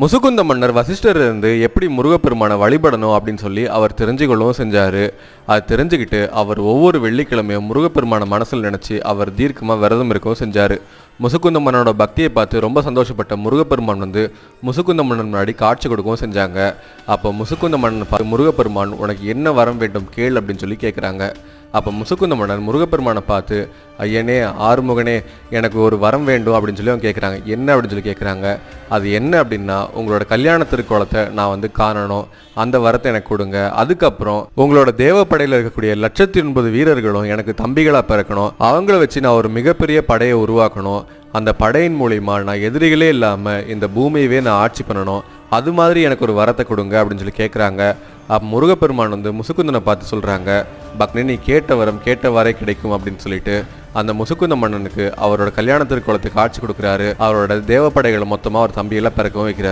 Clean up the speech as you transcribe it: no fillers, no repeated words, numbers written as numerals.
முசுகுந்த மன்னர் வசிஷ்டர் இருந்து எப்படி முருகப்பெருமானை வழிபடணும் அப்படின்னு சொல்லி அவர் தெரிஞ்சுக்கொள்ளவும் செஞ்சார். அது தெரிஞ்சுக்கிட்டு அவர் ஒவ்வொரு வெள்ளிக்கிழமையும் முருகப்பெருமானை மனசில் நினச்சி அவர் தீர்க்கமாக விரதம் இருக்கவும் செஞ்சார். முசுகுந்த மன்னனோட பக்தியை பார்த்து ரொம்ப சந்தோஷப்பட்ட முருகப்பெருமான் முசுகுந்த மன்னன் முன்னாடி காட்சி கொடுக்கவும் செஞ்சாங்க. அப்போ முசுகுந்த மன்னன் பார்த்து முருகப்பெருமான் உனக்கு என்ன வரம் வேண்டும் கேள் அப்படின்னு சொல்லி கேட்குறாங்க. அப்போ முசுகுந்த மன்னன் முருகப்பெருமானை பார்த்து ஐயனே ஆறுமுகனே எனக்கு ஒரு வரம் வேண்டும் அப்படின்னு சொல்லி அவங்க கேட்குறாங்க. என்ன அப்படின்னு சொல்லி கேட்குறாங்க. அது என்ன அப்படின்னா உங்களோட கல்யாண திருக்கோலத்தை நான் காணணும், அந்த வரத்தை எனக்கு கொடுங்க. அதுக்கப்புறம் உங்களோட தேவப்படையில் இருக்கக்கூடிய 1,900 வீரர்களும் எனக்கு தம்பிகளாக பிறக்கணும். அவங்கள வச்சு நான் ஒரு மிகப்பெரிய படையை உருவாக்கணும். அந்த படையின் மூலிமா நான் எதிரிகளே இல்லாமல் இந்த பூமியவே நான் ஆட்சி பண்ணணும். அது மாதிரி எனக்கு ஒரு வரத்தை கொடுங்க அப்படின்னு சொல்லி கேட்குறாங்க. அப்போ முருகப்பெருமான் முசுகுந்தனை பார்த்து சொல்கிறாங்க, பக்னே நீ கேட்ட வரம் கேட்ட வரை கிடைக்கும் அப்படின்னு சொல்லிட்டு அந்த முசுகுந்த மன்னனுக்கு அவரோட கல்யாண திருக்கோலத்துக்கு காட்சி கொடுக்குறாரு. அவரோட தேவப்படைகளை மொத்தமாக அவர் தம்பியெல்லாம் பிறக்கவும் வைக்கிறாரு.